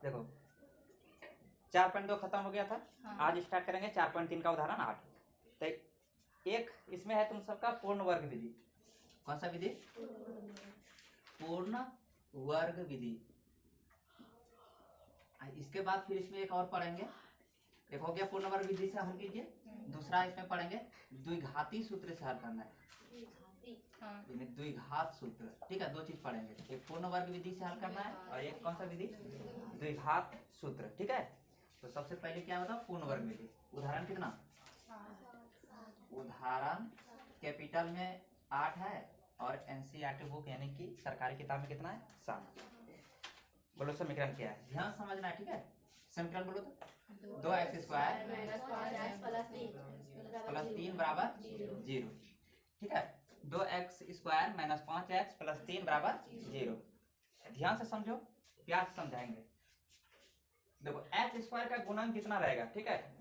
देखो 4.2 खत्म हो गया था। हाँ। आज स्टार्ट करेंगे 4.3 का उदाहरण 8। तो एक इसमें है तुम सबका पूर्ण वर्ग विधि। कौन सा विधि? पूर्ण वर्ग विधि। इसके बाद फिर इसमें एक और पढ़ेंगे। एक हो गया पूर्ण वर्ग विधि से हल कीजिए। दूसरा इसमें पढ़ेंगे द्विघाती सूत्र से हल करना है। द्विघात सूत्र, ठीक है। दो चीज पढ़ेंगे, एक पूर्ण वर्ग विधि से हल करना है और एक कौन सा विधि? द्विघात सूत्र, ठीक है। तो सबसे पहले क्या होता है? पूर्ण वर्ग विधि। उदाहरण कितना? उदाहरण कैपिटल में 8 है और एनसीईआरटी बुक यानी कि सरकारी किताब में कितना है? 7। बोलो समीकरण क्या है? ध्यान समझना है, ठीक है। समीकरण बोलो तो 2x² प्लस 3 बराबर 0, ठीक है। 2x² - 5x + 3 बराबर 0। ध्यान से समझो, प्यार से समझाएंगे। देखो x² का गुणन कितना रहेगा, ठीक है।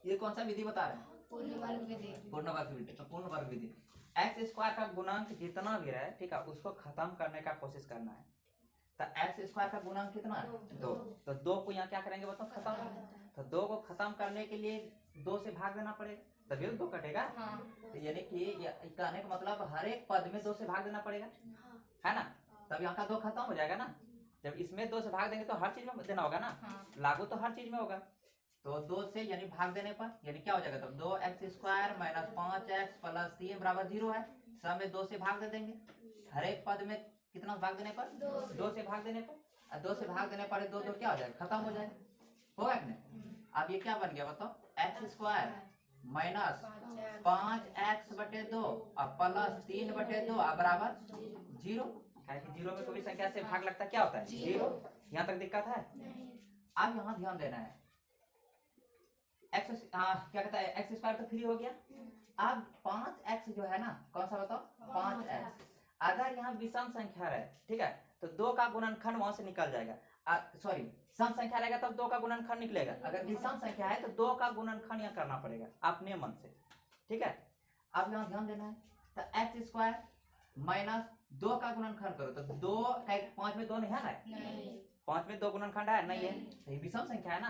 ये कौन सा विधि बता रहे हैं? पूर्ण वर्ग विधि। पूर्ण वर्ग विधि। तो पूर्ण वर्ग विधि x² का गुणांक जितना भी रहे, ठीक है, उसको खत्म करने का कोशिश करना है। तो x² का गुणांक कितना है? 2। तो 2 को यहाँ क्या करेंगे बताओ? खत्म। तो 2 को खत्म करने के लिए 2 से भाग देना पड़ेगा, तभी तो 2 कटेगा। तो यानी कि कहने का मतलब हर एक पद में 2 से भाग देना पड़ेगा, है ना। तब यहाँ का 2 खत्म हो जाएगा ना। जब इसमें 2 से भाग देंगे तो हर चीज में देना होगा ना, लागू तो हर चीज में होगा। तो 2 से यानी भाग देने पर यानी क्या हो जाएगा? तब 2x² - 5x + 3 बराबर 0 है। सब में 2 से भाग दे देंगे। हर एक पद में कितना भाग देने पर? 2 से भाग देने पर। 2 से भाग देने पर 2 2 क्या हो जाएगा? खत्म हो जाएगा, होगा कि नहीं? अब ये क्या बन गया बताओ? x² - 5x/2 और प्लस 3/2 बराबर 0। 0 में कोई संख्या से भाग लगता क्या होता है? 0। यहाँ तक दिक्कत है? अब यहाँ ध्यान देना है। क्या कहता है? x² तो फ्री हो गया। अब 5x जो है ना, कौन सा बताओ? 5x। अगर यहाँ विषम संख्या रहे, ठीक है, तो 2 का गुणनखंड वहां से निकल जाएगा। सॉरी, सम संख्या रहेगा तब 2 का गुणनखंड निकलेगा। अगर विषम संख्या है तो 2 का गुणनखंड यहाँ करना पड़ेगा अपने मन से, ठीक है। अब यहाँ ध्यान देना है। तो x² - 2 का गुणनखंड करो तो 2 5 में 2 नहीं है ना? 5 में 2 गुणनखंड है नहीं है? तो विषम संख्या है ना।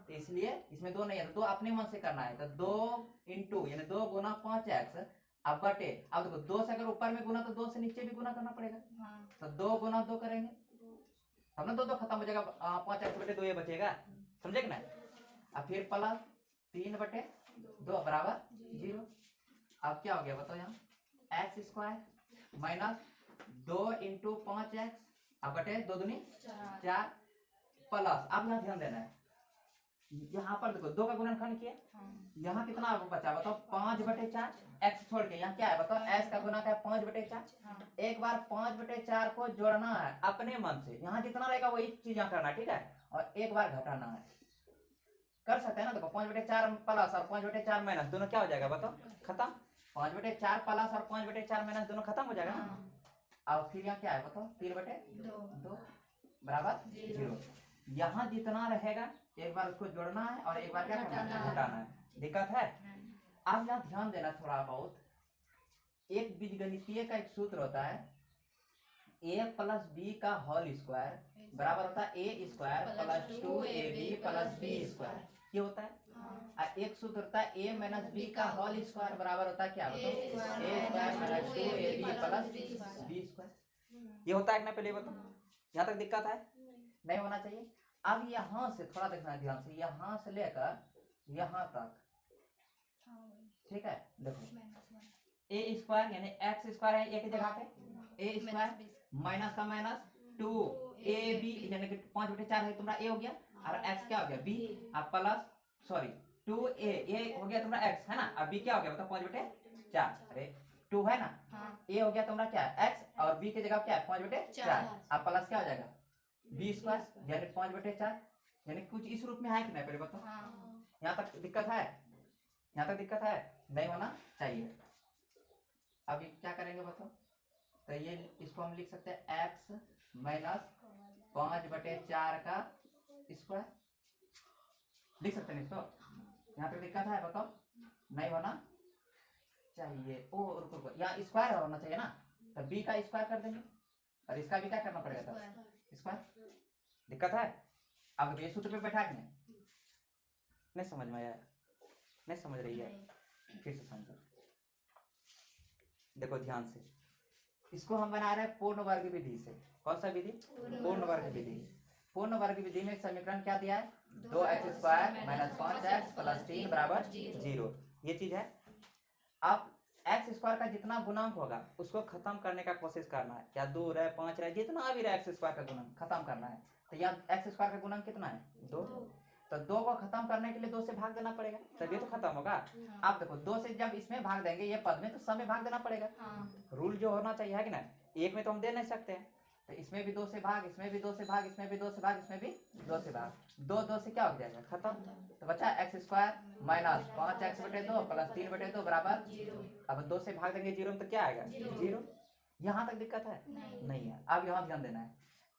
तो इसलिए इसमें 2 नहीं है, तो 2 अपने मन से करना है। तो 2 × यानी 2 × 5x अब बटे। अब देखो 2 से अगर ऊपर में गुना तो 2 से नीचे भी गुना करना पड़ेगा। तो 2 × 2 करेंगे तब ना 2 2 खत्म हो जाएगा। 5x/2 ये बचेगा, समझे कि नहीं? अब फिर प्लस 3/2 बराबर 0। अब क्या हो गया बताओ? यहाँ x² - 2 × 5x अब बटे 2 दूनी 4 प्लस। अब यहाँ ध्यान देना है, यहाँ पर देखो 2 का गुणनखंड किया। यहाँ कितना बचा बताओ? 5/4। x छोड़ के यहाँ क्या है बताओ? s का गुणक है 5/4। एक बार 5/4 को जोड़ना है अपने मन से। यहाँ जितना रहेगा वही चीज यहाँ करना है, ठीक है। और एक बार घटाना है, कर सकते हैं ना। देखो 5/4 प्लस और 5/4 माइनस दोनों क्या हो जाएगा बताओ? खत्म। 5/4 प्लस और 5/4 माइनस दोनों खत्म हो जाएगा ना। और फिर यहाँ क्या है बताओ? 3/2 बराबर 0। यहाँ जितना रहेगा एक बार उसको जोड़ना है और एक बार क्या करना है? घटाना है। दिक्कत है? अब यहाँ ध्यान देना थोड़ा बहुत। एक बीजगणितीय का एक सूत्र होता है a + b का होल स्क्वायर बराबर होता है a² + 2ab + b²। ये होता है। एक सूत्र होता है a - b का होल स्क्वायर बराबर होता है क्या बताओ? a² - 2ab + b²। ये होता है ना? पहले बताओ, यहाँ तक दिक्कत है? नहीं होना चाहिए। अब यहाँ से थोड़ा देखना ध्यान से, यहाँ से लेकर यहाँ तक, ठीक है। देखो a² यानी x² है एक जगह पे, a² माइनस का माइनस 2ab यानी कि 5/4 है तुम्हारा a हो गया और x क्या हो गया? b। अब प्लस सॉरी 2a हो गया तुम्हारा x, है ना। अब b क्या हो गया बताओ? 5/4। अरे 2 है ना, a हो गया तुम्हारा क्या? x और b की जगह क्या है? 5/4। अब प्लस क्या हो जाएगा? b² यानी 5/4। यानी कुछ इस रूप में है कि नहीं पहले बताओ? यहाँ तक दिक्कत है? यहाँ तक दिक्कत है? नहीं होना चाहिए। अब ये क्या करेंगे बताओ? तो ये इसको हम लिख सकते हैं x - 5/4 का स्क्वायर लिख सकते हैं इसको। यहाँ तक दिक्कत है बताओ? नहीं होना चाहिए। ओ रुको रुको, यहाँ स्क्वायर होना चाहिए ना। तो b का स्क्वायर कर देंगे और इसका भी क्या करना पड़ेगा? तो स्क्वायर। दिक्कत है? अब ये सूत्र पे बैठा के नहीं समझ में आया? नहीं समझ रही है? फिर से समझो, देखो ध्यान से। इसको हम बना रहे हैं पूर्ण वर्ग विधि से। कौन सा विधि? पूर्ण वर्ग विधि। पूर्ण वर्ग विधि में समीकरण क्या दिया है? 2x² माइनस 5x प्लस 3 बराबर 0। ये चीज है। अब x² का जितना गुणांक होगा उसको खत्म करने का कोशिश करना है। क्या 2 रहे, 5 रहे, जितना भी रहे x² का गुणांक खत्म करना है। तो यहाँ x² का गुणांक कितना है? 2। तो 2 को खत्म करने के लिए 2 से भाग देना पड़ेगा, तभी तो खत्म होगा। आप देखो 2 से जब इसमें भाग देंगे ये पद में, तो सब में भाग देना पड़ेगा। रूल जो होना चाहिए है कि ना, एक में तो हम दे नहीं सकते हैं। तो इसमें भी 2 से भाग, इसमें भी 2 से भाग, इसमें भी 2 से भाग, इसमें भी 2 से भाग। 2 से क्या हो जाएगा? खत्म। तो बचा x² माइनस 5x/2 प्लस 3/2 बराबर 0। अब 2 से भाग देंगे 0 में तो क्या आएगा? 0। यहाँ तक दिक्कत है? नहीं है। अब यहाँ ध्यान देना है,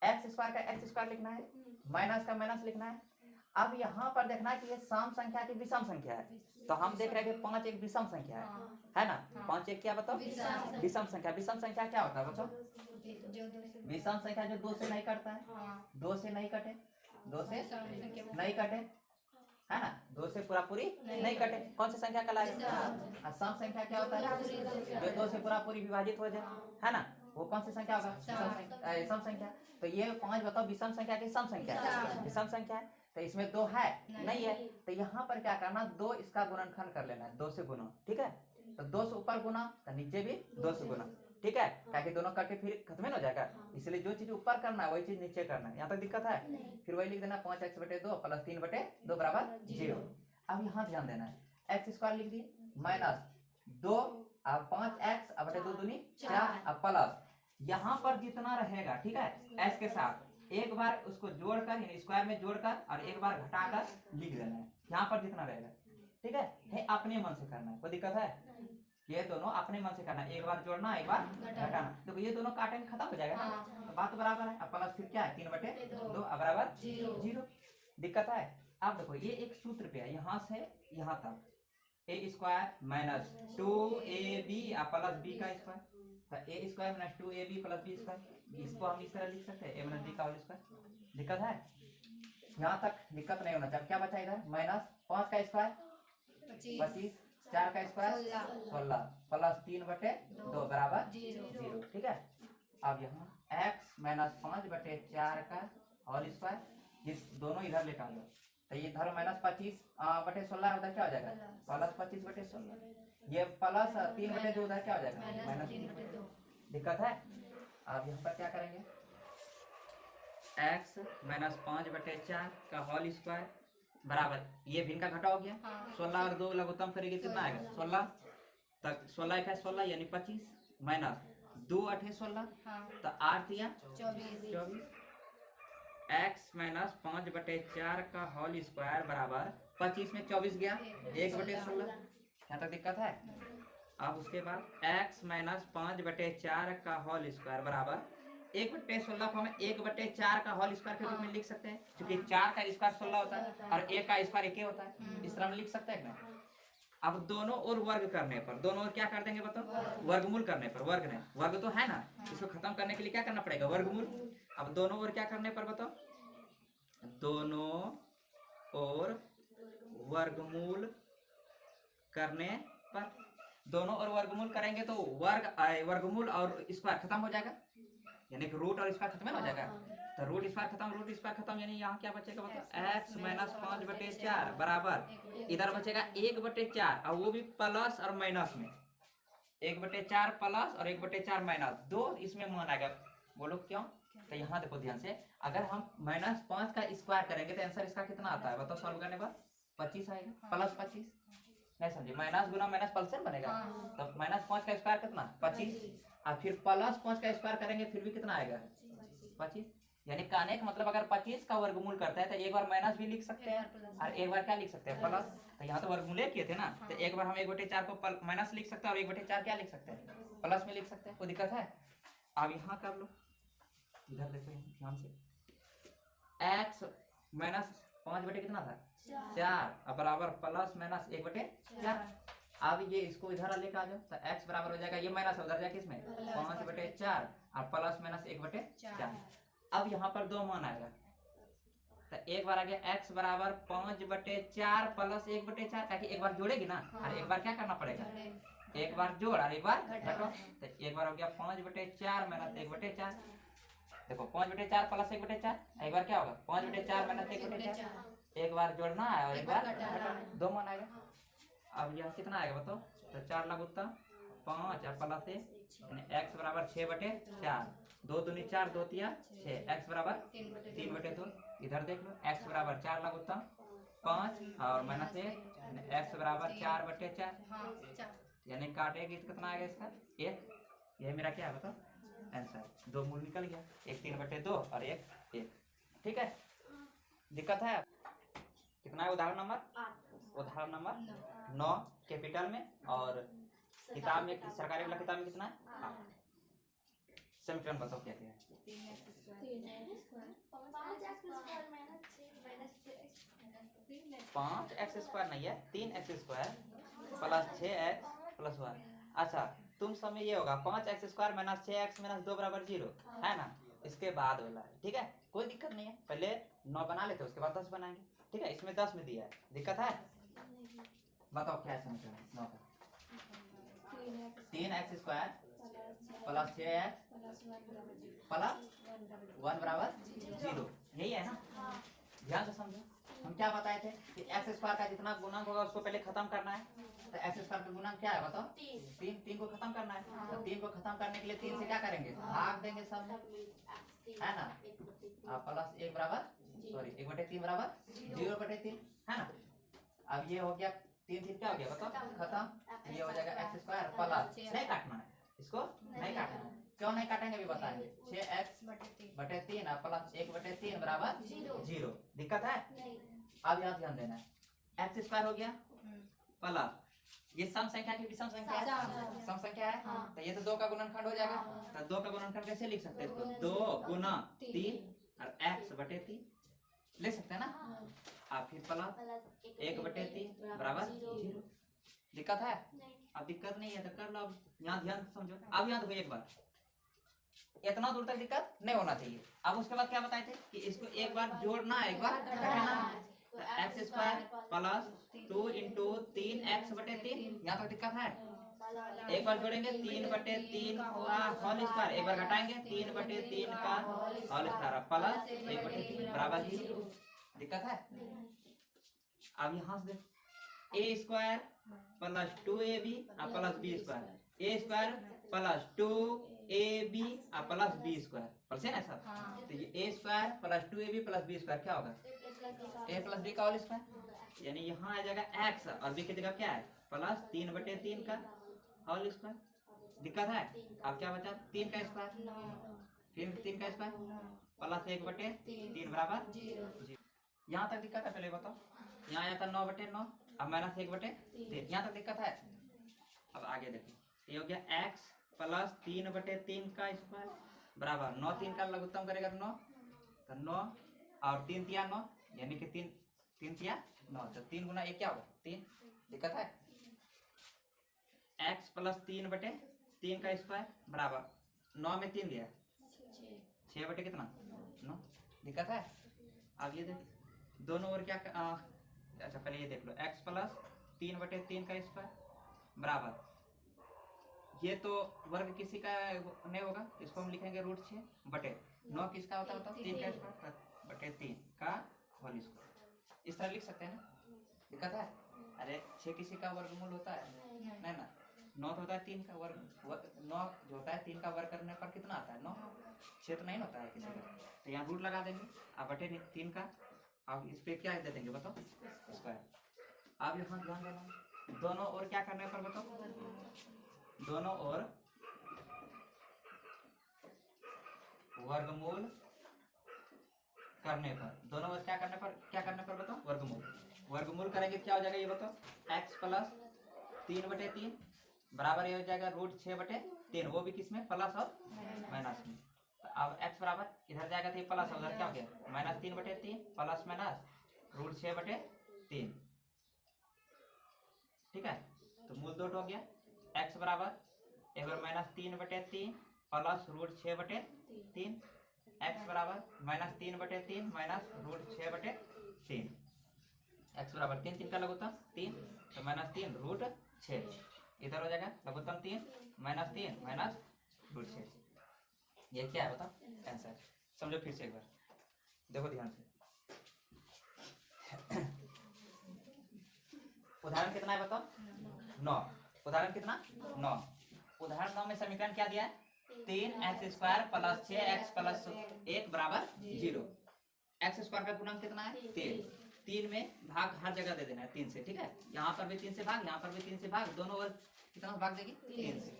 x² का x² लिखना है, माइनस का माइनस लिखना है। अब यहाँ पर देखना है कि ये सम संख्या की विषम संख्या है। तो हम देख रहे हैं कि 5 एक विषम संख्या है ना? 5 एक क्या बताओ? विषम संख्या। विषम संख्या क्या होता है बच्चों? विषम संख्या जो 2 से नहीं कटता है। 2 से नहीं कटे, 2 से नहीं कटे, है ना? 2 से पूरा पूरी नहीं कटे, कौन सी संख्या कहलाएगा? सम संख्या क्या होता है? जो 2 से पूरा पूरी विभाजित हो जाए, है ना? वो कौन सी संख्या होगा? सम संख्या। तो ये 5 बताओ विषम संख्या की सम संख्या है? विषम संख्या है। तो इसमें 2 है नहीं है। तो यहाँ पर क्या करना, 2 इसका गुणनखंड कर लेना है, 2 से गुना। ठीक है? तो 2 से ऊपर गुना तो नीचे भी 2 से गुना। ठीक है? ताकि दोनों करके फिर खत्म हो जाएगा। इसलिए जो चीज ऊपर करना है वही चीज नीचे करना है। यहाँ तक दिक्कत है? फिर वही लिख देना 5x/2 प्लस 3/2 बराबर 0। अब यहाँ ध्यान देना है, x² लिख दिए माइनस 2 अब 5x/2 दूनी 4 अब प्लस यहाँ पर जितना रहेगा, ठीक है, s के साथ एक बार उसको जोड़कर यानी स्क्वायर में जोड़कर और एक बार घटाकर लिख देना है। यहाँ पर जितना रहेगा, ठीक है, ये अपने मन से करना है। कोई दिक्कत है? ये दोनों अपने मन से करना है, एक बार जोड़ना एक बार घटाना। देखो ये दोनों काटेंगे खत्म हो जाएगा ना, तो बात बराबर है। अब प्लस फिर क्या है? 3/2 बराबर 0। दिक्कत है? अब देखो ये एक सूत्र पे है, यहाँ से यहाँ तक a² minus 2ab plus b का स्क्वायर। तो a² minus 2ab plus b square, इसको हम इस तरह लिख सकते हैं a माइनस b का होल स्क्वायर। दिक्कत है? यहाँ तक दिक्कत नहीं होना चाहिए। क्या बचा इधर? माइनस 5 का स्क्वायर 25, 4 का स्क्वायर 16 प्लस 3/2 बराबर 0। ठीक है? अब यहाँ x माइनस 5/4 का होल स्क्वायर, ये दोनों इधर लेकर आओ। तो ये इधर माइनस 25/16 उधर क्या हो जाएगा? प्लस 25/16। ये प्लस 3/2 उधर क्या हो जाएगा? माइनस 3/2। दिक्कत है? अब यहाँ पर क्या करेंगे? x माइनस 5/4 का होल स्क्वायर बराबर, ये भी इनका घटा हो गया। 16 और 2 लघुत्तम करेंगे कितना आएगा? 16 तक 16 एक है 16 यानी 25 माइनस 2 8 है 16 तो 8 या 24। x माइनस 5/4 का होल स्क्वायर बराबर 25 में 24 गया 1/16। यहाँ तक दिक्कत है? अब उसके बाद x माइनस 5/4 का होल स्क्वायर बराबर 1/16 को हमें 1/4 का होल स्क्वायर के रूप में लिख सकते हैं, क्योंकि 4 का स्क्वायर 16 होता है और 1 का स्क्वायर 1 होता है। इस तरह में लिख सकते हैं ना। अब दोनों ओर वर्ग करने पर, दोनों ओर क्या कर देंगे बताओ? वर्गमूल करने पर, वर्ग तो है ना, इसको खत्म करने के लिए क्या करना पड़ेगा? वर्गमूल। अब दोनों ओर क्या करने पर बताओ? दोनों ओर वर्गमूल करने पर, दोनों ओर वर्गमूल करेंगे तो वर्गमूल और स्क्वायर खत्म हो जाएगा, यानी कि रूट और स्क्वायर खत्म हो जाएगा। तो रूट स्क्वायर खत्म, यानी यहाँ क्या बचेगा बताओ? x माइनस 5/4 बराबर इधर बचेगा 1/4 और वो भी प्लस और माइनस में 1/4 प्लस और 1/4 माइनस, दो इसमें मान आएगा। बोलो क्यों? तो यहाँ देखो ध्यान से, अगर हम -5 का स्क्वायर करेंगे तो आंसर इसका कितना आता है बताओ? सॉल्व करने पर 25 आएगा, प्लस 25। नहीं समझे? माइनस गुना माइनस प्लस बनेगा। तो -5 का स्क्वायर कितना? 25 और फिर प्लस 5 का स्क्वायर करेंगे फिर भी कितना आएगा? 25। यानी कहने का मतलब अगर 25 का वर्गमूल करता है तो एक बार माइनस भी लिख सकते हैं और एक बार क्या लिख सकते हैं? प्लस। तो यहाँ तो वर्गमूल किए थे ना, तो एक बार हम 1/4 को माइनस लिख सकते हैं और 1/4 क्या लिख सकते हैं? प्लस में लिख सकते हैं। कोई दिक्कत है? अब यहाँ कर लो, इधर देखो ध्यान से, x माइनस 5 कितना था? 4 बराबर प्लस माइनस 1/4। अब ये इसको इधर लेकर आ जाओ तो x बराबर हो जाएगा, ये माइनस उधर जाके इसमें 5/4 और प्लस माइनस 1/4। अब यहाँ पर दो मान आएगा तो एक बार आ गया x बराबर 5/4 प्लस 1/4, ताकि एक बार जोड़ेगी ना और एक बार क्या करना पड़ेगा, एक बार जोड़ और एक बार घटाओ। तो एक बार हो गया 5/4 माइनस 1/4। देखो 5/4 प्लस 1/4, एक बार क्या होगा 5/4 माइनस 1/4, एक बार जोड़ना है और एक बार घटाना, 2 मान आएगा। अब यह कितना आएगा बताओ, तो 4 लगुत्ता 5 और प्लस 1 x बराबर 6/4, 2 दूनी 4, 2 तिया 6, x बराबर 3/2। इधर देख लो x बराबर 4 लगुत्ता 5 और माइनस 1 x बराबर 4/4, यानी काटेगी तो कितना आएगा इसका 1। यह मेरा क्या है बताओ आंसर, 2 मूल निकल गया, एक 3/2 और एक 1। ठीक है, दिक्कत है? कितना है उदाहरण नंबर 8, उदाहरण नंबर 9 कैपिटल में, और किताब में सरकारी वाला किताब में कितना है 8। समीकरण बताओ क्या क्या है। 5x² नहीं है, 3x² प्लस 6x प्लस 1। अच्छा तुम सब में ये होगा 5x² माइनस 6x माइनस 2 बराबर 0 है ना, इसके बाद वाला है। ठीक है, कोई दिक्कत नहीं है, पहले 9 बना लेते उसके बाद 10 बनाएंगे। ठीक है, इसमें 10 में दिया है, दिक्कत है? बताओ क्या समीकरण 9 का। 3x² प्लस 6x प्लस 1 बराबर 0, यही है ना? ध्यान से समझो, हम क्या बताए थे कि x² का जितना गुणक होगा उसको पहले खत्म करना है। तो x² का गुणक क्या है बताओ, 3 को खत्म करना है। तो 3 को खत्म करने के लिए 3 से क्या करेंगे, भाग देंगे सब में, है ना? प्लस 1 बराबर सॉरी 1/3 बराबर 0/3 है ना। अब ये हो गया 3 3 क्या हो गया बताओ खत्म, ये हो जाएगा x² प्लस, नहीं काटना है इसको, नहीं काटना है, क्यों नहीं काटेंगे अभी बताएंगे, 6x/3 और प्लस 1/3 बराबर 0। दिक्कत है? अब यहाँ ध्यान देना है, x² हो गया प्लस ये सम संख्या की विषम संख्या है, सम संख्या है। तो ये तो 2 का गुणनखंड हो जाएगा। तो 2 का गुणनखंड कैसे लिख सकते हैं इसको, 2 गुना 3 और x/3 ले सकते हैं ना। आप फिर प्लस 1/3 बराबर 0। दिक्कत है? अब दिक्कत नहीं है तो कर लो। अब यहाँ ध्यान से समझो, अब यहाँ देखो एक बार, इतना दूर तक दिक्कत नहीं होना चाहिए। अब उसके बाद क्या बताए थे कि इसको एक बार जोड़ना है एक बार घटाना है। x² प्लस 2 इंटू 3x/3, यहाँ तक दिक्कत है? एक बार जोड़ेंगे 3/3 का होल स्क्वायर, एक बार घटाएंगे 3/3 का होल स्क्वायर प्लस 1/3 बराबर 0। दिक्कत है? अब यहाँ से a² plus 2ab plus b² a² plus 2ab plus b² पढ़े ना सब। तो ये a² plus 2ab plus b² क्या होगा, a प्लस b का होल स्क्वायर, यानी यहाँ आ जाएगा x और b की जगह क्या है प्लस 3/3 का होल स्क्वायर। दिक्कत है? अब क्या बचा 3 का स्क्वायर, फिर 3 का स्क्वायर प्लस 1/3 बराबर 0। यहाँ तक दिक्कत है? पहले बताओ, यहाँ आया था 9/9, अब माइनस 1/3, यहाँ तक दिक्कत है? अब आगे देखो, ये हो गया x प्लस 3/3 का स्क्वायर बराबर 9 3 का लघुत्तम करेगा तो 9, तो 9 और 3 तिया 9, यानी कि 3 तिया 9, तो 3 गुना 1 क्या होगा 3। दिक्कत है? x प्लस 3/3 का स्क्वायर बराबर 9 में 3 दिया 6 बटे कितना 9। दिक्कत है? अब ये देख दोनों ओर क्या अच्छा पहले ये देख लो, x प्लस 3/3 का स्क्वायर बराबर, ये तो वर्ग किसी का नहीं होगा, इसको हम लिखेंगे √6 बटे 9 किसका होता है 3 का स्क्वायर बटे 3 का होल स्क्वायर। इस तरह लिख सकते हैं ना। दिक्कत है? अरे 6 किसी का वर्गमूल होता है नहीं ना, 9 तो होता है 3 का वर्ग 9 जो होता है 3 का वर्ग करने पर कितना आता है 9, 6 तो नहीं होता है किसी का। तो यहाँ रूट लगा देंगे अब बटे 3 का, अब इस पे क्या दे देंगे बताओ स्क्वायर। अब यहाँ ध्यान देना, दोनों ओर क्या करने पर बताओ, दोनों ओर वर्गमूल करने पर, दोनों ओर क्या करने पर बताओ वर्गमूल करेंगे क्या हो जाएगा ये बताओ, x प्लस 3/3 बराबर ये हो जाएगा √6/3, वो भी किसमें प्लस और माइनस में। तो अब x बराबर इधर जाएगा तो ये प्लस उधर क्या हो गया -3/3 प्लस माइनस √6/3। ठीक है, तो मूल 2 हो गया, x बराबर एक बार -3/3 प्लस √6/3, एक्स बराबर माइनस 3/3 माइनस रूट 6/3। एक्स बराबर 3 का लघुत्तम 3, तो माइनस 3 रूट 6 इधर हो जाएगा लघुत्तम 3 माइनस 3 माइनस रूट 6। ये क्या है बताओ आंसर। समझो फिर से एक बार, देखो ध्यान से। उदाहरण कितना है बताओ 9। उदाहरण कितना 9। उदाहरण 9 में समीकरण क्या दिया है 3x² + 6x + 1 बराबर 0। x² का गुणांक कितना है 3। 3 में भाग हर जगह दे देना है 3 से, ठीक है। यहाँ पर भी 3 से भाग, यहाँ पर भी 3 से भाग, दोनों ओर कितना भाग देगी 3 से।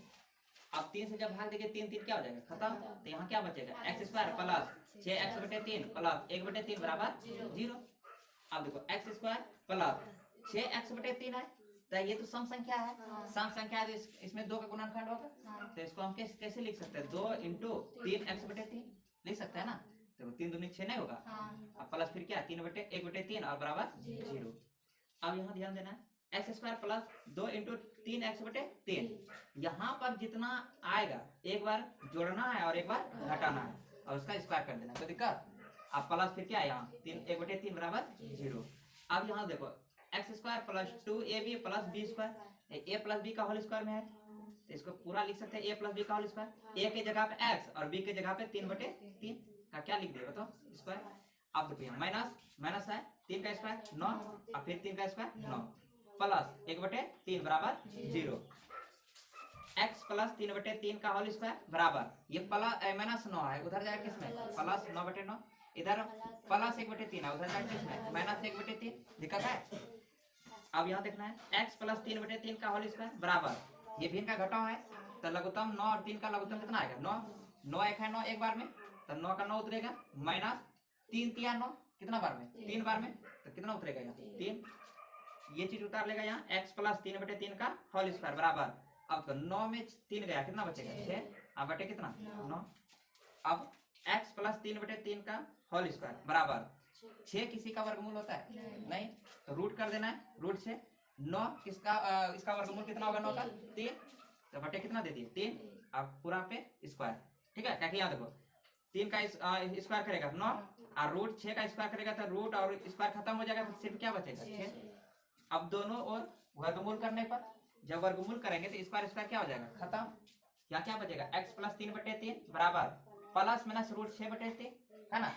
अब 3 से जब भाग देंगे 3 क्या हो जाएगा खत्म। तो यहाँ क्या बचेगा x² + 6x/3 + 1/3 बराबर 0। अब देखो x² + 6x/3 है, तो ये तो सम संख्या है। सम संख्या है तो इसमें 2 का गुणनखंड होगा, तो इसको हम कैसे लिख सकते हैं 2 × 3x/3 लिख सकते हैं ना। तो 3 दूनी 6 नहीं होगा, अब प्लस फिर क्या 3/1/3 और बराबर 0। अब यहाँ ध्यान देना है x² + 2 × 3x/3। यहाँ पर जितना आएगा एक बार जोड़ना है और एक बार घटाना है और उसका स्क्वायर कर देना है, कोई दिक्कत। अब प्लस फिर क्या है यहाँ 1/3 बराबर 0। अब यहाँ देखो x² + 2ab + b², a + b का होल स्क्वायर में है, तो इसको पूरा लिख सकते हैं a + b का होल स्क्वायर। a के जगह पे x और b के जगह पे 3/3 का क्या लिख दिया बताओ स्क्वायर। अब देखो यहाँ माइनस है 3 का स्क्वायर 9 और फिर 3 का स्क्वायर 9 प्लस 1/3 बराबर 0। x + 3/3 का होल स्क्वायर बराबर ये प्लस -9 है, उधर जाएगा किसमें प्लस 9/9, इधर प्लस 1/3 है, उधर जाएगा किसमें माइनस 1/3। दिक्कत है। अब यहाँ देखना है x + 3/3 का होल स्क्वायर बराबर ये भी इनका घटाव है, तो लघुत्तम 9 और 3 का लघुत्तम कितना आएगा 9। 9 एक है 9 एक बार में, तो 9 का 9 उतरेगा माइनस 3 × 9 कितना बार में 3 बार में, तो कितना उतरेगा यहाँ 3। ये चीज उतार लेगा यहाँ x + 3/3 का होल स्क्वायर बराबर। अब तो 9 में 3 गया कितना बचेगा 6 अब बटे कितना 9। अब x + 3/3 का होल स्क्वायर बराबर 6 किसी का वर्गमूल होता है नहीं, तो रूट कर देना है रूट से 9 किसका इसका वर्गमूल कितना होगा 9 का 3, तो बटे कितना दे दिए 3। अब पूरा पे स्क्वायर, ठीक है। क्या यहाँ देखो 3 का स्क्वायर करेगा 9 और रूट 6 का स्क्वायर करेगा तो रूट और स्क्वायर खत्म हो जाएगा, तो सिर्फ क्या बचेगा 6। अब दोनों ओर वर्गमूल करने पर जब वर्गमूल करेंगे तो स्क्वायर क्या हो जाएगा खत्म। यहाँ क्या बचेगा x + 3/3 बराबर प्लस माइनस रूट 6/3 है ना।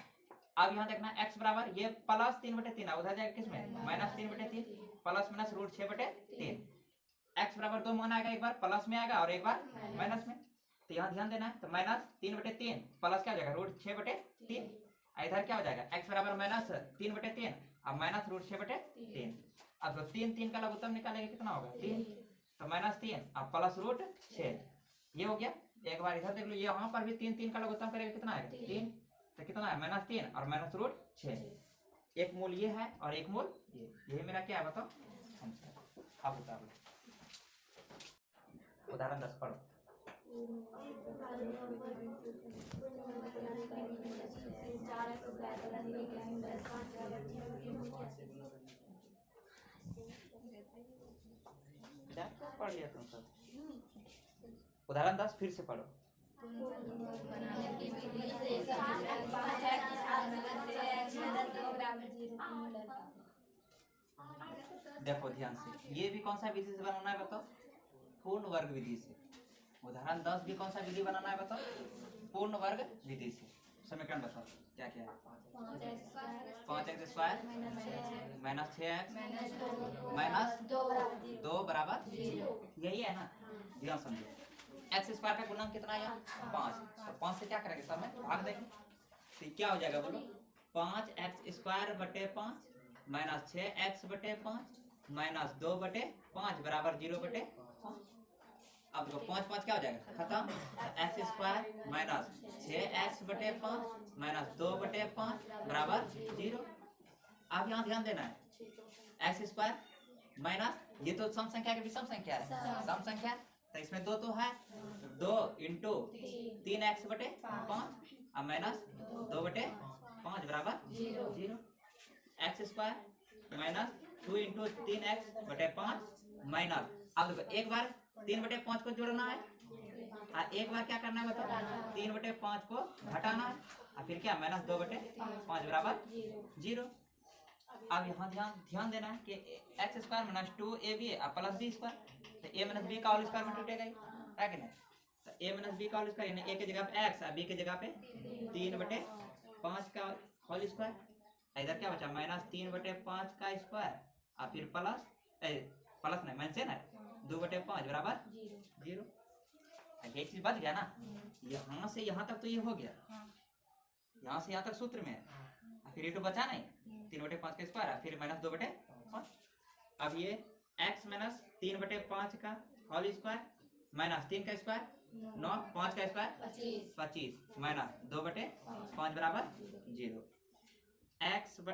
अब यहाँ देखना x बराबर ये प्लस 3/3 है, उधर जाएगा किसमें minus 3/3 plus minus root 6/3। x बराबर 2 मान आएगा, एक बार प्लस में आएगा और एक बार माइनस में, तो यहाँ ध्यान देना है। तो माइनस 3/3 प्लस क्या हो जाएगा रूट 6/3, इधर क्या हो जाएगा x बराबर माइनस 3/3 और माइनस रूट 6/3। अब 3 का लघुत्तम निकालेंगे कितना होगा 3, तो -3 और प्लस रूट 6 ये हो गया। एक बार इधर देख लो यहाँ पर भी 3 का लघुत्तम करेंगे कितना आएगा 3, तो कितना है -3 और माइनस रूट 6। एक मूल ये है और एक मूल ये मेरा क्या है बताओ आंसर। आप उतार लो उदाहरण 10 पढ़ो। पढ़ लिया तुम सब। उदाहरण 10 फिर से पढ़ो। देखो ध्यान से, ये भी कौन सा विधि से बनाना है बताओ पूर्ण वर्ग विधि से। उदाहरण 10 भी कौन सा विधि बनाना है बताओ पूर्ण वर्ग विधि से। समीकरण बताओ क्या क्या है 5x² -6x -2 बराबर 0, यही है ना। ध्यान समझो x² का गुणांक कितना है 5, तो 5 से क्या करेंगे सब में भाग देंगे, तो क्या हो जाएगा बोलो 5x² बटे 5 -6x/5 -2/5 बराबर 0/5। अब देखो 5 क्या हो जाएगा खत्म, x² -6x/5 -2/5 बराबर 0। अब यहाँ ध्यान देना है x² माइनस ये तो सम संख्या के विषम संख्या है, सम संख्या तो इसमें 2 तो है 2 × 3x/5 और माइनस 2/5 बराबर 0। x² माइनस 2 × 3x/5 माइनस अब देखो एक बार 3/5 को जोड़ना है एक बार क्या करना है बताओ, 3/5 को घटाना है और फिर क्या -2/5 बराबर 0। अब यहाँ ध्यान देना है कि x² - 2ab plus b square, तो a - b का होल स्क्वायर में टूटेगा है कि नहीं। तो a - b का होल स्क्वायर यानी a की जगह पे x और b की जगह पे 3/5 का होल स्क्वायर, इधर क्या बचा -3/5 का स्क्वायर और फिर प्लस नहीं माइनस है ना 2/5 बराबर 0। एक चीज बच गया ना, यहाँ से यहाँ तक तो ये हो गया, यहाँ से यहाँ तक सूत्र में है, फिर ये तो बचा नहीं 3/5 का स्क्वायर फिर -2/5। अब ये x - 3/5 का होल स्क्वायर -3 का स्क्वायर 9, 5 का स्क्वायर 25 -2/5 बराबर 0। x -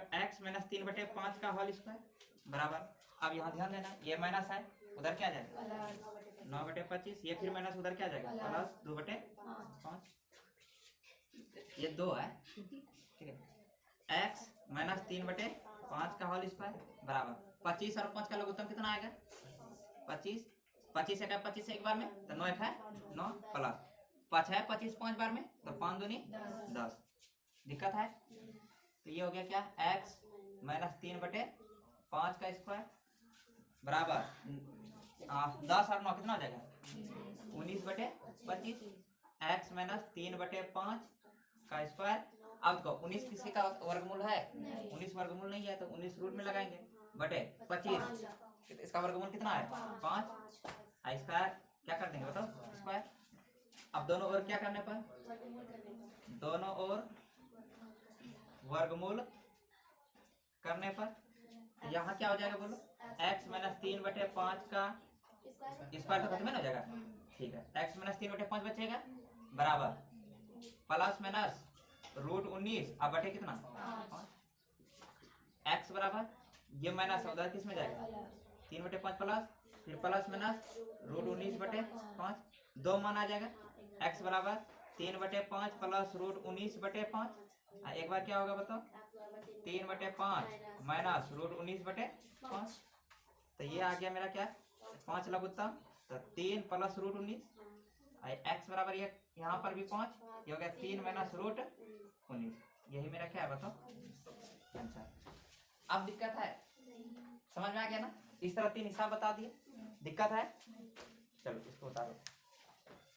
3/5 का होल स्क्वायर बराबर, अब यहाँ ध्यान देना ये माइनस है, उधर क्या जाएगा 9/25, ये फिर माइनस उधर क्या जाएगा प्लस 2/5, ये 2 है, ठीक है। x - 3/5 का होल स्क्वायर बराबर 25 और 5 का लघुत्तम कितना आएगा 25, 25 है 25 एक बार में तो 9 है 9 प्लस 5 है 25 5 बार में तो 5 दूनी 10। दिक्कत है तो ये हो गया क्या x - 3/5 का स्क्वायर बराबर 10 और 9 कितना हो जाएगा 19/25। x - 3/5 का स्क्वायर, अब देखो 19 किसी का वर्गमूल है 19 वर्गमूल नहीं है तो 19 रूट में लगाएंगे बटे 25, इसका वर्गमूल कितना है 5, इसका क्या कर देंगे बताओ स्क्वायर। अब दोनों ओर क्या करने पर, दोनों ओर वर्गमूल करने पर यहाँ क्या हो जाएगा बोलो, x - 3/5 का स्क्वायर तो खत्म हो जाएगा, ठीक है। x - 3/5 बचेगा बराबर प्लस माइनस √19 अब बटे कितना 5, x बराबर ये माइनस उधर किस में जाएगा 3/5 प्लस फिर प्लस माइनस √19/5, 2 मान आ जाएगा x बराबर 3/5 प्लस √19/5, एक बार क्या होगा बताओ 3/5 माइनस √19/5, तो ये आ गया मेरा क्या 5 लघुत्तम, तो 3 प्लस √19, x बराबर ये यहाँ पर भी 5, ये हो गया 3 माइनस √19, यही मेरा क्या है बताओ आंसर। अब दिक्कत है समझ में आ गया ना, इस तरह 3 हिसाब बता दिए, दिक्कत है चलो इसको बता दो।